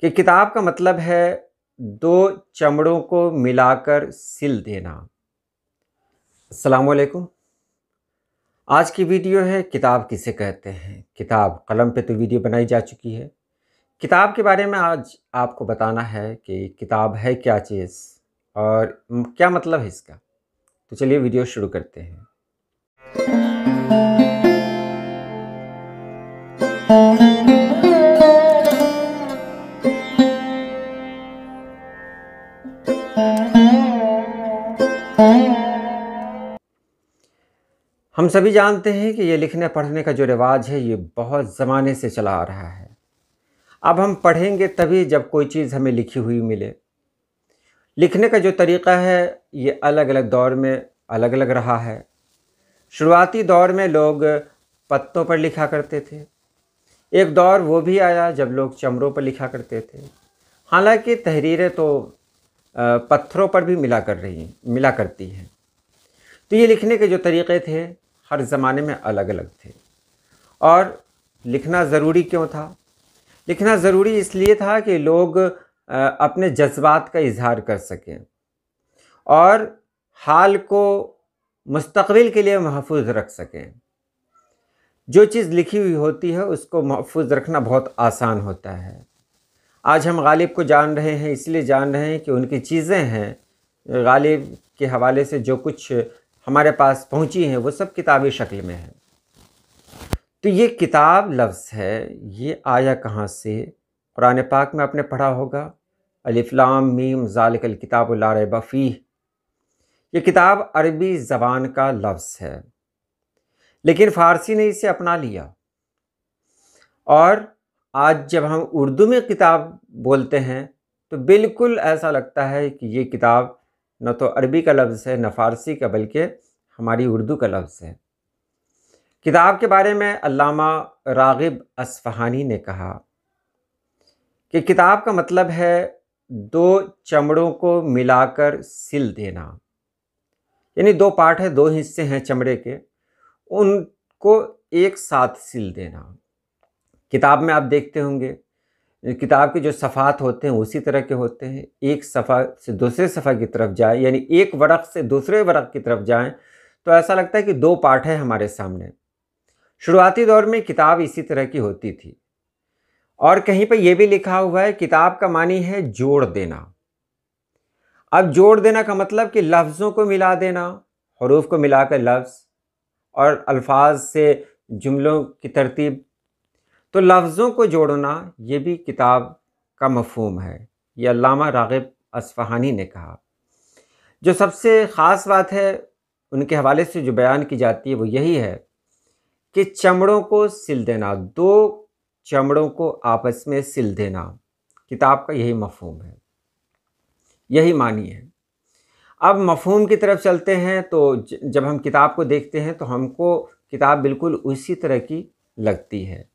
कि किताब का मतलब है दो चमड़ों को मिलाकर सिल देना। अस्सलामुअलैकुम। आज की वीडियो है किताब किसे कहते हैं। किताब कलम पे तो वीडियो बनाई जा चुकी है। किताब के बारे में आज आपको बताना है कि किताब है क्या चीज़ और क्या मतलब है इसका। तो चलिए वीडियो शुरू करते हैं। हम सभी जानते हैं कि ये लिखने पढ़ने का जो रिवाज है ये बहुत ज़माने से चला आ रहा है। अब हम पढ़ेंगे तभी जब कोई चीज़ हमें लिखी हुई मिले। लिखने का जो तरीक़ा है ये अलग अलग दौर में अलग अलग रहा है। शुरुआती दौर में लोग पत्तों पर लिखा करते थे। एक दौर वो भी आया जब लोग चमड़ों पर लिखा करते थे। हालांकि तहरीरें तो पत्थरों पर भी मिला करती हैं। तो ये लिखने के जो तरीक़े थे हर ज़माने में अलग अलग थे। और लिखना ज़रूरी क्यों था? लिखना ज़रूरी इसलिए था कि लोग अपने जज्बात का इज़हार कर सकें और हाल को मुस्तक़बिल के लिए महफूज रख सकें। जो चीज़ लिखी हुई होती है उसको महफूज रखना बहुत आसान होता है। आज हम गालिब को जान रहे हैं, इसलिए जान रहे हैं कि उनकी चीज़ें हैं। गालिब के हवाले से जो कुछ हमारे पास पहुँची हैं वो सब किताबी शक्ल में है। तो ये किताब लफ्ज़ है, ये आया कहाँ से? कुरान पाक में आपने पढ़ा होगा, अलिफ लाम मीम ज़ालिकल किताबु ला रैब फ़ीह। ये किताब अरबी ज़बान का लफ्ज़ है, लेकिन फ़ारसी ने इसे अपना लिया। और आज जब हम उर्दू में किताब बोलते हैं तो बिल्कुल ऐसा लगता है कि ये किताब न तो अरबी का लफ्ज़ है न फ़ारसी का, बल्कि हमारी उर्दू का लफ्ज़ है। किताब के बारे में अल्लामा राग़िब अस्फ़हानी ने कहा कि किताब का मतलब है दो चमड़ों को मिलाकर सिल देना। यानी दो पार्ट है, दो हिस्से हैं चमड़े के, उनको एक साथ सिल देना। किताब में आप देखते होंगे किताब के जो सफ़ात होते हैं उसी तरह के होते हैं। एक सफ़ा से दूसरे सफ़ा की तरफ जाए, यानी एक वरक़ से दूसरे वरक़ की तरफ जाएं तो ऐसा लगता है कि दो पार्ट है हमारे सामने। शुरुआती दौर में किताब इसी तरह की होती थी। और कहीं पर यह भी लिखा हुआ है किताब का मानी है जोड़ देना। अब जोड़ देना का मतलब कि लफ्ज़ों को मिला देना, हरूफ को मिलाकर लफ्ज़, और अल्फाज से जुमलों की तरतीब। तो लफ्ज़ों को जोड़ना ये भी किताब का मफ़हूम है। ये अल्लामा राग़िब अस्फ़हानी ने कहा। जो सबसे ख़ास बात है उनके हवाले से जो बयान की जाती है वो यही है कि चमड़ों को सिल देना, दो चमड़ों को आपस में सिल देना, किताब का यही मफ़हूम है, यही मानी है। अब मफ़हूम की तरफ चलते हैं तो जब हम किताब को देखते हैं तो हमको किताब बिल्कुल उसी तरह की लगती है।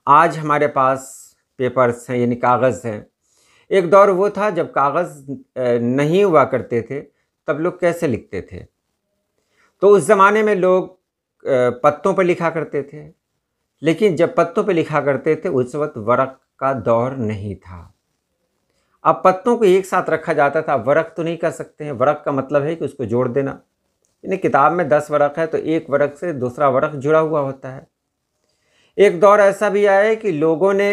आज हमारे पास पेपर्स हैं, यानी कागज़ हैं। एक दौर वो था जब कागज़ नहीं हुआ करते थे, तब लोग कैसे लिखते थे? तो उस ज़माने में लोग पत्तों पर लिखा करते थे। लेकिन जब पत्तों पे लिखा करते थे उस वक्त वरक़ का दौर नहीं था। अब पत्तों को एक साथ रखा जाता था। वरक़ तो नहीं कह सकते हैं, वरक़ का मतलब है कि उसको जोड़ देना। यानी किताब में 10 वरक़ है तो एक वरक़ से दूसरा वरक़ जुड़ा हुआ होता है। एक दौर ऐसा भी आया है कि लोगों ने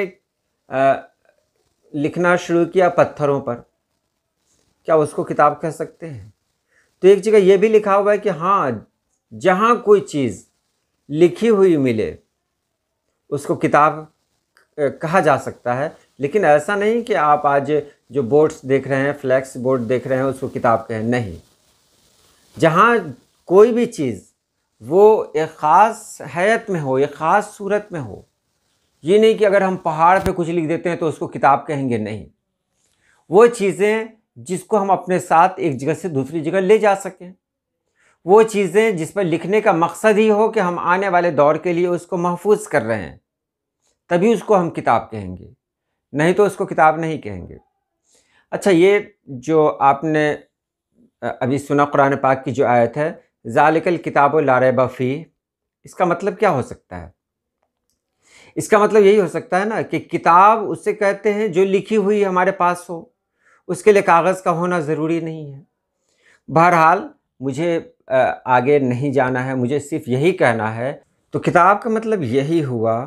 लिखना शुरू किया पत्थरों पर। क्या उसको किताब कह सकते हैं? तो एक जगह यह भी लिखा हुआ है कि हाँ, जहाँ कोई चीज़ लिखी हुई मिले उसको किताब कहा जा सकता है। लेकिन ऐसा नहीं कि आप आज जो बोर्ड्स देख रहे हैं, फ्लैक्स बोर्ड देख रहे हैं, उसको किताब कहें, नहीं। जहाँ कोई भी चीज़ वो एक ख़ास हैत में हो, एक ख़ास सूरत में हो। ये नहीं कि अगर हम पहाड़ पे कुछ लिख देते हैं तो उसको किताब कहेंगे, नहीं। वो चीज़ें जिसको हम अपने साथ एक जगह से दूसरी जगह ले जा सकें, वो चीज़ें जिस पर लिखने का मकसद ही हो कि हम आने वाले दौर के लिए उसको महफूज कर रहे हैं, तभी उसको हम किताब कहेंगे, नहीं तो उसको किताब नहीं कहेंगे। अच्छा, ये जो आपने अभी सुना कुरान पाक की जो आयत है, ज़ालिकल किताबु ला रैब फ़ीह, इसका मतलब क्या हो सकता है? इसका मतलब यही हो सकता है ना कि किताब उससे कहते हैं जो लिखी हुई हमारे पास हो, उसके लिए कागज़ का होना ज़रूरी नहीं है। बहरहाल मुझे आगे नहीं जाना है, मुझे सिर्फ़ यही कहना है। तो किताब का मतलब यही हुआ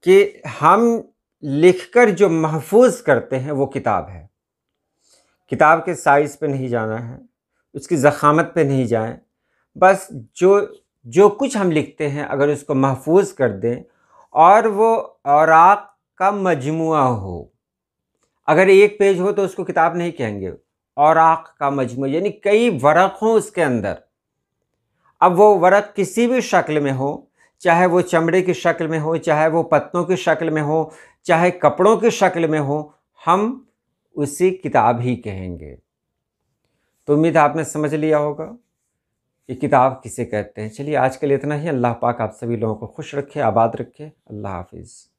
कि हम लिखकर जो महफ़ूज़ करते हैं वो किताब है। किताब के साइज़ पे नहीं जाना है, उसकी ज़ख़ामत पे नहीं जाएँ। बस जो जो कुछ हम लिखते हैं अगर उसको महफ़ूज़ कर दें और वो औराक़ का मजमूआ हो। अगर एक पेज हो तो उसको किताब नहीं कहेंगे, औराक़ का मजमूआ यानी कई वरक़ हों उसके अंदर। अब वो वरक़ किसी भी शक्ल में हो, चाहे वो चमड़े की शक्ल में हो, चाहे वो पत्तों की शक्ल में हो, चाहे कपड़ों की शक्ल में हो, हम उसे किताब ही कहेंगे। तो उम्मीद है आपने समझ लिया होगा कि किताब किसे कहते हैं। चलिए आज के लिए इतना ही। अल्लाह पाक आप सभी लोगों को खुश रखे, आबाद रखे। अल्लाह हाफ़िज़।